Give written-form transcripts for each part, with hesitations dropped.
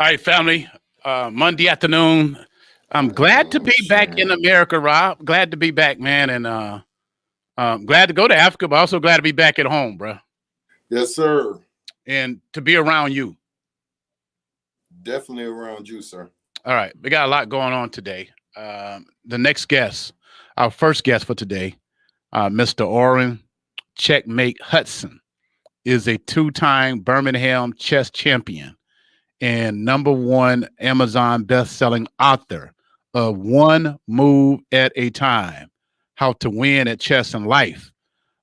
All right, family. Monday afternoon. I'm glad to Oh, be back in shit. America, Rob. Glad to be back, man, and glad to go to Africa, but also glad to be back at home, bro, Yes, sir. and to be around you. Definitely around you, sir. All right, we got a lot going on today. The next guest, our first guest for today, Mr. Orrin Checkmate Hudson, is a two-time Birmingham chess champion and number one Amazon best-selling author of One Move at a Time: How to Win at Chess and Life.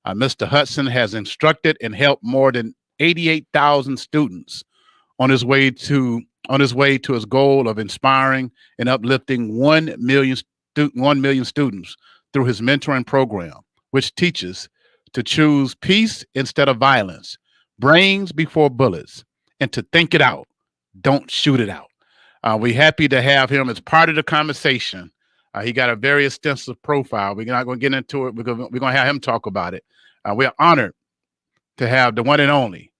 Mr. Hudson has instructed and helped more than 88,000 students on his way to his goal of inspiring and uplifting 1 million students through his mentoring program, which teaches to choose peace instead of violence, brains before bullets, and to think it out, don't shoot it out. We're happy to have him as part of the conversation. He got a very extensive profile. We're not going to get into it. We're going to have him talk about it. We're honored to have the one and only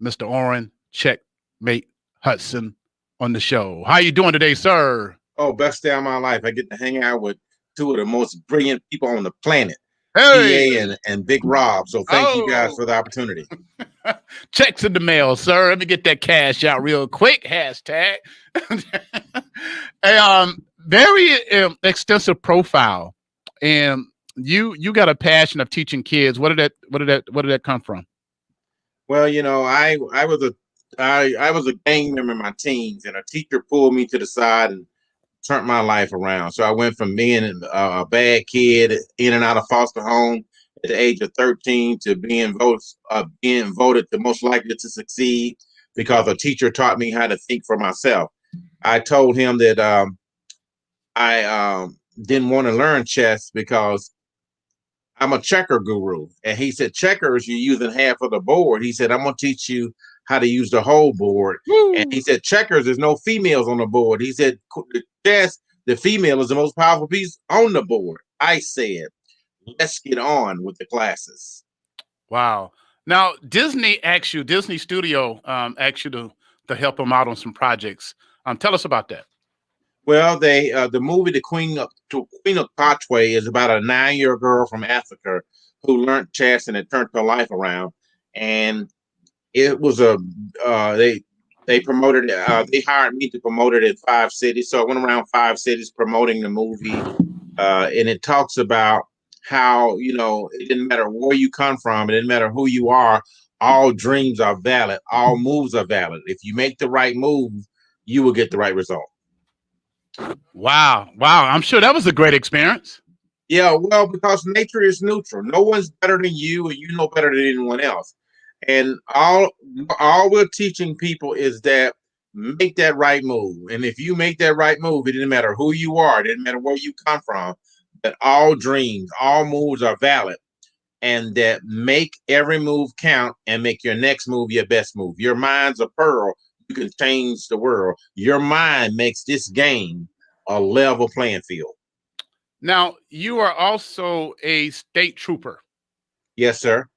Mr. Orrin Checkmate Hudson on the show. How you doing today, sir? Oh, best day of my life. I get to hang out with two of the most brilliant people on the planet, Hey, PA and Big Rob. So thank you guys oh, for the opportunity. checks in the mail, sir. Let me get that cash out real quick. Hashtag. A very extensive profile, and you got a passion of teaching kids. Where did that come from? Well, I was a gang member in my teens, and a teacher pulled me to the side and turned my life around. So I went from being a bad kid in and out of foster home at the age of 13 to being voted the most likely to succeed because a teacher taught me how to think for myself. I told him that I didn't want to learn chess because I'm a checker guru. And he said, checkers, you're using half of the board. He said, I'm going to teach you how to use the whole board. And he Woo. said, checkers, there's no females on the board. He said, chess, the female is the most powerful piece on the board. I said, let's get on with the classes. Wow. Now Disney Studio asked you to help them out on some projects. Tell us about that. Well, the movie Queen of Katwe is about a 9-year girl from Africa who learned chess and it turned her life around. And it was they promoted they hired me to promote it in 5 cities. So I went around 5 cities promoting the movie. And it talks about how, it didn't matter where you come from, it didn't matter who you are, all dreams are valid, all moves are valid. If you make the right move, you will get the right result. Wow. Wow. I'm sure that was a great experience. Yeah, well, because nature is neutral. No one's better than you, and you know better than anyone else. And all we're teaching people is that make that right move. And if you make that right move, it didn't matter who you are, it didn't matter where you come from, that all dreams, all moves are valid, and that make every move count and make your next move your best move. Your mind's a pearl. You can change the world. Your mind makes this game a level playing field. Now, you are also a state trooper. Yes, sir.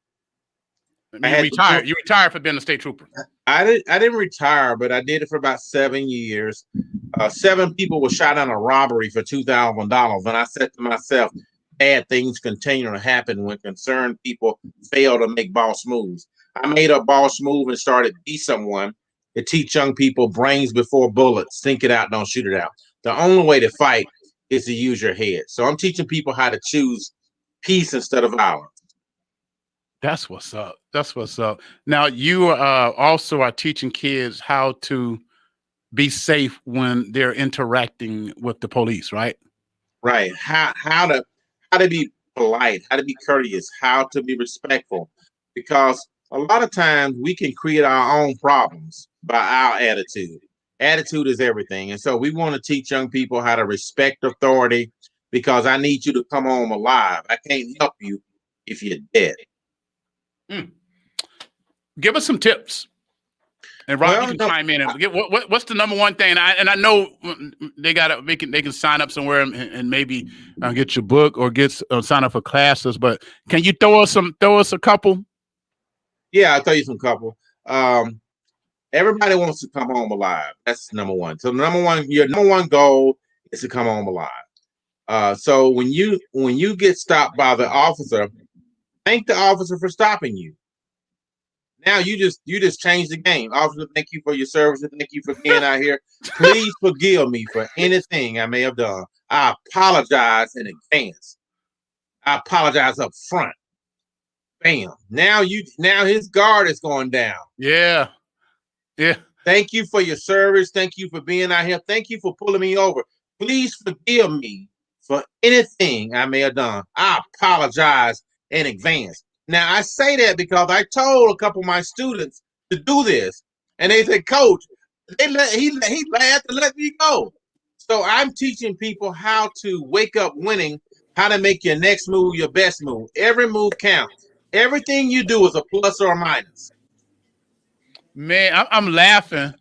I I mean, you had to do retired. You retired for being a state trooper. I didn't retire, but I did it for about 7 years. 7 people were shot in a robbery for $2,000, and I said to myself, bad things continue to happen when concerned people fail to make boss moves. I made a boss move and started Be Someone to teach young people brains before bullets. Think it out, don't shoot it out. The only way to fight is to use your head. So I'm teaching people how to choose peace instead of violence. That's what's up. That's what's up. Now, you also are teaching kids how to be safe when they're interacting with the police, right? Right. How to be polite, how to be courteous, how to be respectful. Because a lot of times we can create our own problems by our attitude. Attitude is everything. And so we want to teach young people how to respect authority because I need you to come home alive. I can't help you if you're dead. Mm. Give us some tips. And Rob, you Well, can no, chime in and get what's the number one thing. And I know they can sign up somewhere and maybe get your book or sign up for classes. But can you throw us a couple? yeah, I'll tell you some couple. Um, Everybody wants to come home alive. That's number one. So your number one goal is to come home alive. So when you get stopped by the officer, thank the officer for stopping you. Now you just changed the game. Officer, thank you for your service and thank you for being out here. Please forgive me for anything I may have done. I apologize in advance. I apologize up front. Bam. Now his guard is going down. Yeah. Yeah. Thank you for your service. Thank you for being out here. Thank you for pulling me over. Please forgive me for anything I may have done. I apologize in advance. Now I say that because I told a couple of my students to do this, and they said, "Coach, he laughed and let me go." So I'm teaching people how to wake up winning, how to make your next move your best move. Every move counts. Everything you do is a plus or a minus. Man, I'm laughing.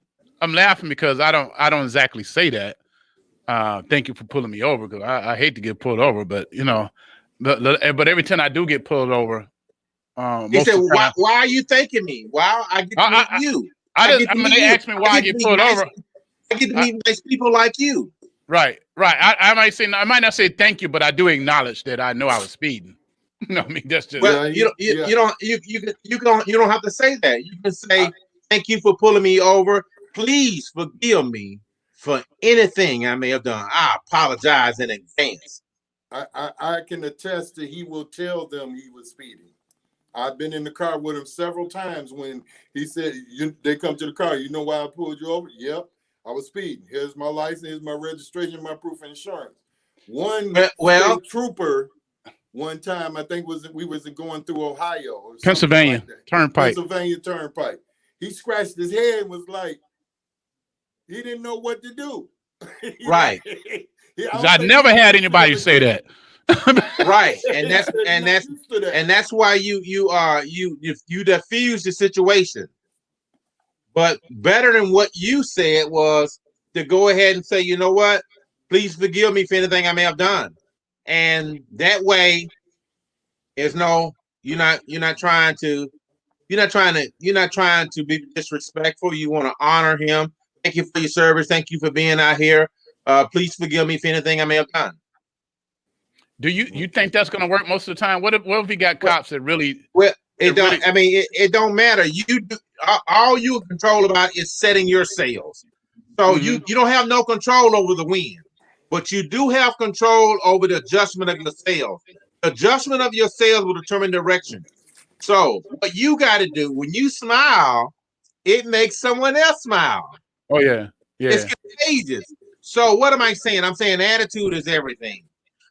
I'm laughing because I don't exactly say that. Thank you for pulling me over, because I hate to get pulled over, but but every time I do get pulled over, He most said, of the time, why are you thanking me? Why I get to meet you? they ask me why I get pulled over. I get to meet nice people like you. Right. I might not say thank you, but I do acknowledge that I know I was speeding. I mean, that's just Well, you don't have to say that. You can say, thank you for pulling me over. Please forgive me for anything I may have done. I apologize in advance. I can attest that he will tell them he was speeding. I've been in the car with him several times when he said, they come to the car, you know why I pulled you over? Yep, I was speeding. Here's my license, here's my registration, my proof of insurance. One state trooper, one time, I think we was going through Ohio or Pennsylvania like Turnpike. Pennsylvania Turnpike. He scratched his head and was like, he didn't know what to do. Right. I never had anybody say that. Right, and that's why you diffuse the situation. But better than what you said was to go ahead and say, you know what? Please forgive me for anything I may have done, and that way, there's no you're not trying to be disrespectful. You want to honor him. Thank you for your service. Thank you for being out here. Please forgive me for anything I may have done. Do you think that's going to work most of the time? What if we got cops that really? Well, it don't matter. You do, all you control about is setting your sails. So you don't have no control over the wind, but you do have control over the adjustment of your sails. The adjustment of your sails will determine direction. So what you got to do when you smile, it makes someone else smile. Oh yeah. It's contagious. So what am I saying? I'm saying attitude is everything.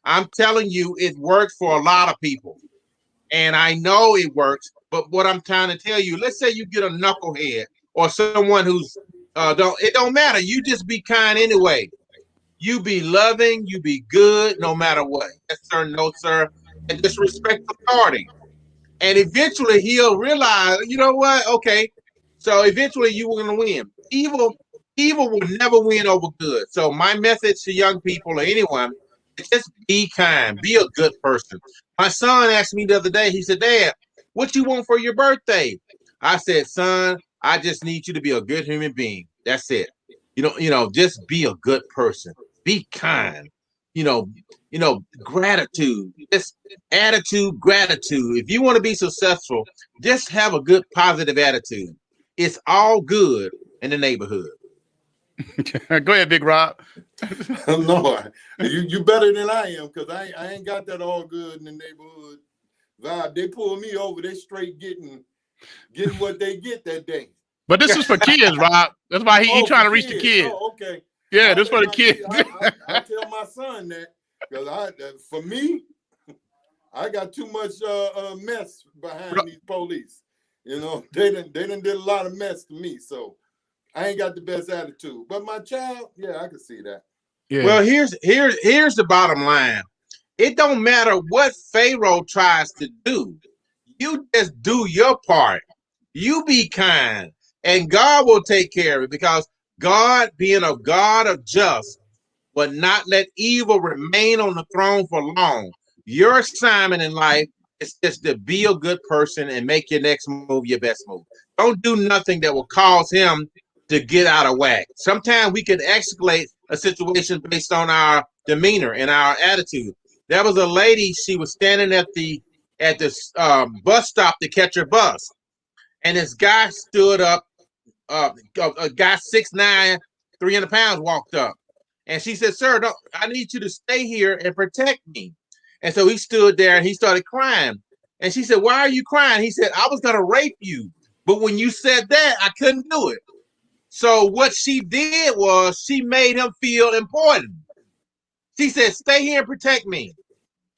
I'm telling you, it works for a lot of people. And I know it works, but what I'm trying to tell you, let's say you get a knucklehead or someone who's it don't matter. You just be kind anyway. You be loving, you be good, no matter what. Yes, sir, no, sir. And just respect authority. And eventually he'll realize, you know what? Okay. So eventually you were gonna win. Evil will never win over good. So my message to young people or anyone, just be kind, be a good person. My son asked me the other day, he said, Dad, what you want for your birthday? I said, son, I just need you to be a good human being. That's it. Just be a good person. Be kind. Gratitude. Just attitude, gratitude. If you want to be successful, just have a good, positive attitude. It's all good in the neighborhood. Go ahead, Big Rob. No, you better than I am, because I ain't got that all good in the neighborhood vibe. They pull me over, they straight getting what they get that day. But this is for kids, Rob. That's why he trying to reach the kids. Oh, okay. Yeah, this for the kids. I tell my son that, because for me, I got too much mess behind these police. They done did a lot of mess to me, so I ain't got the best attitude. But my child, yeah, I can see that. Yeah. Well, here's the bottom line. It don't matter what Pharaoh tries to do. You just do your part. You be kind, and God will take care of it, because God, being a God of just, will not let evil remain on the throne for long. Your assignment in life It's just to be a good person and make your next move your best move. Don't do nothing that will cause him to get out of whack. Sometimes we can escalate a situation based on our demeanor and our attitude. There was a lady, she was standing at the bus stop to catch her bus, and this guy stood up. A guy 6'9", 300 pounds walked up, and she said, "Sir, don't, I need you to stay here and protect me." And so he stood there and he started crying. And she said, "Why are you crying?" He said, "I was going to rape you, but when you said that, I couldn't do it." So what she did was she made him feel important. She said, "Stay here and protect me."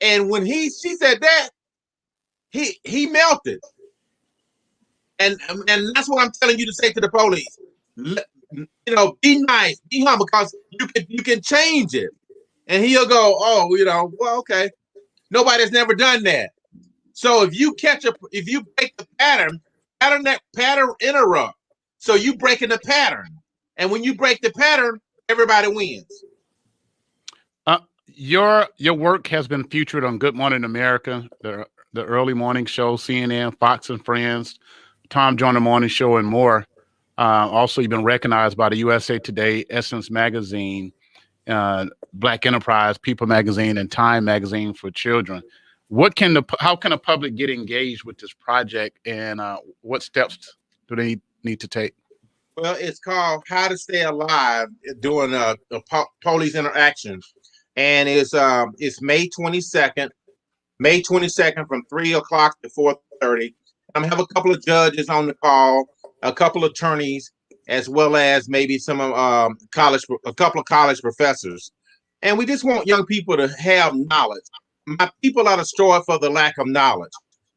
And when she said that, he melted. And that's what I'm telling you to say to the police. Be nice, be humble, because you can change it. And he'll go, "Oh, well, okay." Nobody's never done that. So if you break the pattern interrupt. So you breaking the pattern. And when you break the pattern, everybody wins. Your work has been featured on Good Morning America, the early morning show, CNN, Fox and Friends, Tom Joyner Morning Show, and more. Also, you've been recognized by the USA Today, Essence Magazine, Black Enterprise, People Magazine, and Time Magazine for Children. How can a public get engaged with this project, and what steps do they need to take? Well, it's called How to Stay Alive during a police interaction, and it's May 22nd from 3 o'clock to 4:30. I'm gonna have a couple of judges on the call, a couple of attorneys, as well as maybe a couple of college professors, and we just want young people to have knowledge. My people are destroyed for the lack of knowledge.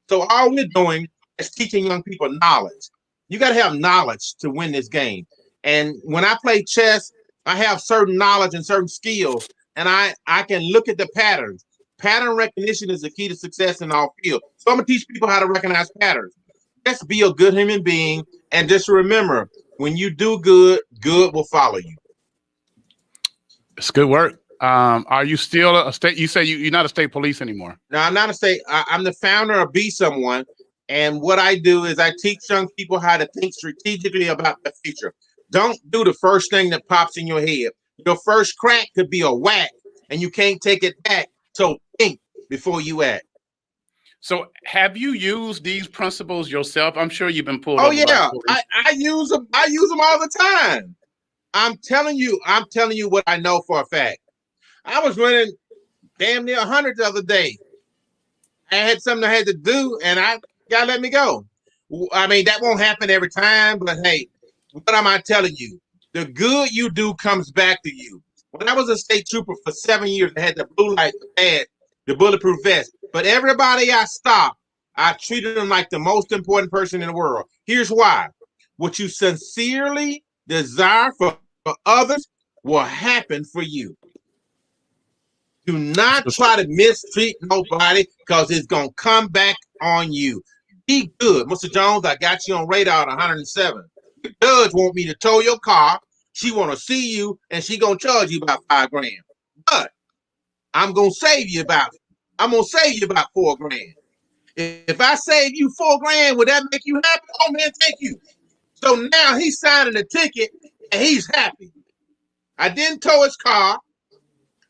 So all we're doing is teaching young people knowledge. You got to have knowledge to win this game. And when I play chess, I have certain knowledge and certain skills, and I can look at the patterns. Pattern recognition is the key to success in all fields. So I'm gonna teach people how to recognize patterns. Just be a good human being, and just remember, when you do good, good will follow you. It's good work. Are you still a state? You say you're not a state police anymore. No, I'm not a state. I'm the founder of Be Someone, and what I do is I teach young people how to think strategically about the future. Don't do the first thing that pops in your head. Your first crack could be a whack, and you can't take it back. So think before you act. So, have you used these principles yourself? I'm sure you've been pulled Oh over by yeah, police. I use them. I use them all the time. I'm telling you what I know for a fact. I was running damn near 100 the other day. I had something I had to do, and I gotta let me go. I mean, that won't happen every time, but hey, what am I telling you? The good you do comes back to you. When I was a state trooper for 7 years, I had the blue light, the badge, the bulletproof vest. But everybody I stopped, I treated them like the most important person in the world. Here's why. What you sincerely desire for others will happen for you. Do not try to mistreat nobody, because it's going to come back on you. Be good. Mr. Jones, I got you on radar at 107. The judge want me to tow your car. She want to see you, and she going to charge you about $5,000. But I'm going to save you about $4,000. If I save you $4,000, would that make you happy? Oh man, thank you. So now he's signing a ticket and he's happy. I didn't tow his car.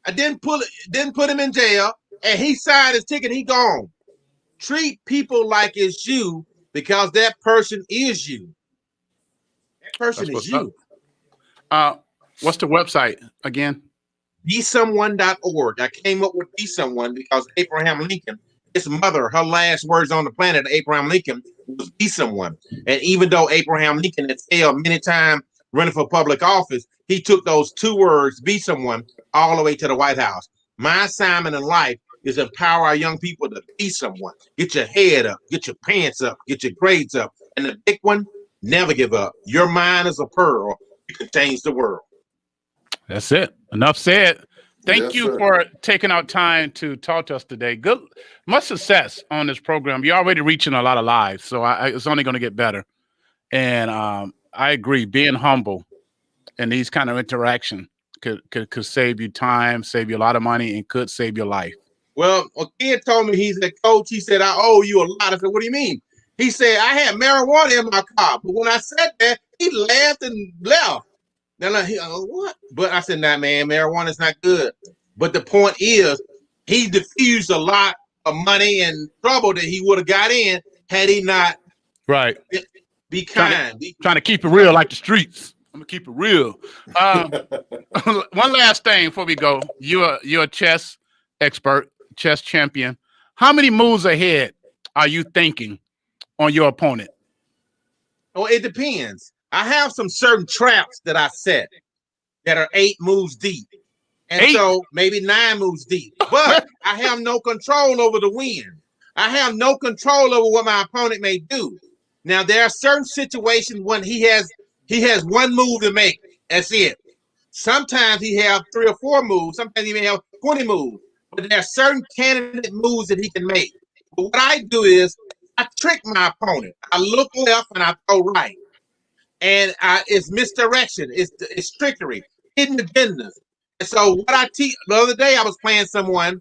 I didn't put him in jail, and he signed his ticket. He gone. Treat people like it's you, because that person is you. That person That's is what's up. you. What's the website again? BeSomeone.org. I came up with Be Someone because Abraham Lincoln, his mother, her last words on the planet, Abraham Lincoln, was Be Someone. And even though Abraham Lincoln had failed many times running for public office, he took those 2 words, Be Someone, all the way to the White House. My assignment in life is empower our young people to be someone. Get your head up, get your pants up, get your grades up. And the big one, never give up. Your mind is a pearl. You can change the world. That's it. Enough said. Thank Yes, you sir. for taking out time to talk to us today. Much success on this program. You're already reaching a lot of lives, so it's only going to get better. And I agree. Being humble in these kind of interaction could save you time, save you a lot of money, and could save your life. Well, a kid told me, he said, Coach, he said, I owe you a lot. I said, what do you mean? He said, I had marijuana in my car. But when I said that, he laughed and left. Then what? But I said, nah, man, marijuana is not good. But the point is, he diffused a lot of money and trouble that he would have got in had he not Right. be kind. Trying to keep it real like the streets. I'm gonna keep it real. One last thing before we go. You're a chess expert, chess champion. How many moves ahead are you thinking on your opponent? Oh, it depends. I have some certain traps that I set that are 8 moves deep. And 8? so maybe 9 moves deep. But I have no control over the wind. I have no control over what my opponent may do. Now there are certain situations when he has one move to make. That's it. Sometimes he have 3 or 4 moves. Sometimes he may have 20 moves. But there are certain candidate moves that he can make. But what I do is I trick my opponent. I look left and I throw right. And it's misdirection. It's trickery, hidden agendas. And so what I teach, the other day I was playing someone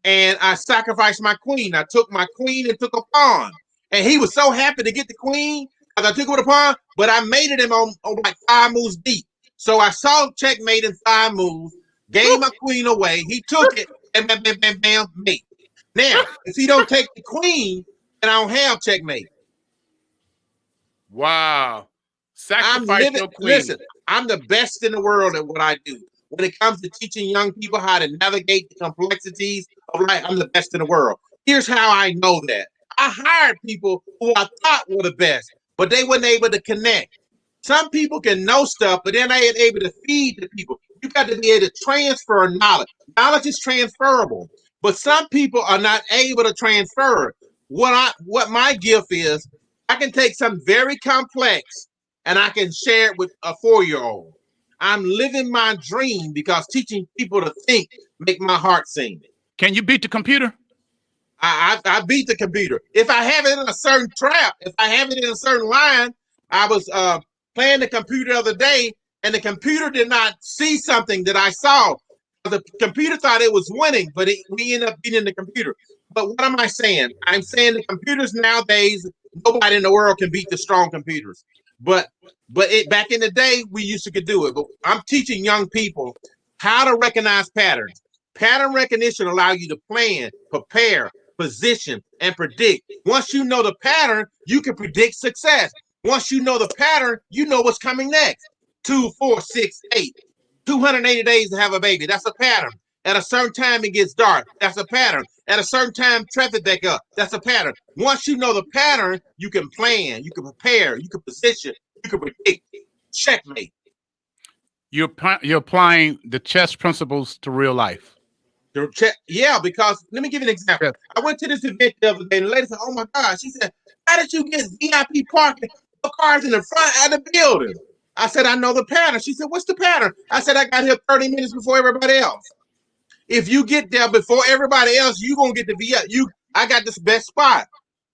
and I sacrificed my queen. I took my queen and took a pawn. And he was so happy to get the queen because I took it with a pawn, but I mated him on like 5 moves deep. So I saw checkmate in 5 moves, gave my queen away. He took it, and bam, bam, bam, bam, mate. Now, if he don't take the queen, then I don't have checkmate. Wow. I'm Sacrifice living. your queen. Listen, I'm the best in the world at what I do. When it comes to teaching young people how to navigate the complexities of life, I'm the best in the world. Here's how I know that. I hired people who I thought were the best, but they weren't able to connect. Some people can know stuff, but they're not able to feed the people. You got to be able to transfer knowledge. Knowledge is transferable, but some people are not able to transfer. What my gift is, I can take something very complex and I can share it with a 4-year-old. I'm living my dream because teaching people to think make my heart sing. Can you beat the computer? I beat the computer. If I have it in a certain trap, if I have it in a certain line, I was playing the computer the other day, and the computer did not see something that I saw. The computer thought it was winning, but we ended up beating the computer. But what am I saying? I'm saying the computers nowadays, nobody in the world can beat the strong computers. But back in the day, we used to could do it. But I'm teaching young people how to recognize patterns. Pattern recognition allow you to plan, prepare, position, and predict. Once you know the pattern, you can predict success. Once you know the pattern, you know what's coming next. 2, 4, 6, 8. 280 days to have a baby. That's a pattern. At a certain time, it gets dark. That's a pattern. At a certain time, traffic back up. That's a pattern. Once you know the pattern, you can plan, you can prepare, you can position, you can predict. Checkmate. You're applying the chess principles to real life. Yeah, because let me give you an example. Yes. I went to this event the other day, and the lady said, "Oh my God!" She said, "How did you get VIP parking? No cars in the front of the building?" I said, "I know the pattern." She said, "What's the pattern?" I said, "I got here 30 minutes before everybody else. If you get there before everybody else, you gonna get the VIP. I got this best spot,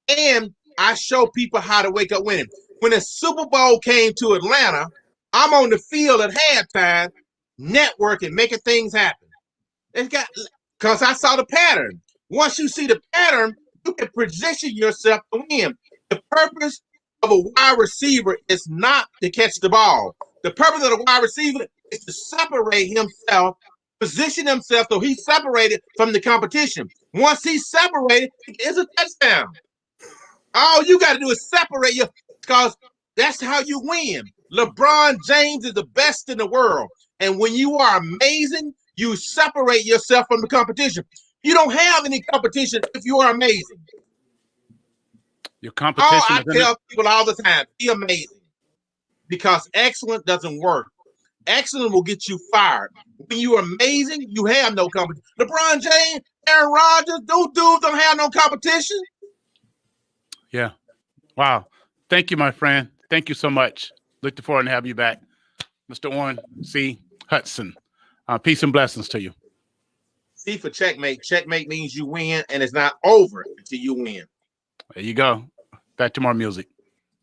and I show people how to wake up winning. When the Super Bowl came to Atlanta, I'm on the field at halftime, networking, making things happen. It's got because I saw the pattern. Once you see the pattern, you can position yourself to win. The purpose of a wide receiver is not to catch the ball. The purpose of the wide receiver is to separate himself, position himself so he's separated from the competition. Once he's separated, it's a touchdown. All you got to do is separate you because that's how you win. LeBron James is the best in the world. And when you are amazing, you separate yourself from the competition. You don't have any competition if you are amazing. Your competition I is in tell people all the time, be amazing. Because excellent doesn't work. Excellent will get you fired. When you're amazing, you have no competition. LeBron James, Aaron Rodgers, those dudes don't have no competition. Yeah. Wow. Thank you, my friend. Thank you so much. Looking forward to having you back. Mr. Orrin C. Hudson. Peace and blessings to you. C for checkmate. Checkmate means you win, and it's not over until you win. There you go. Back to more music.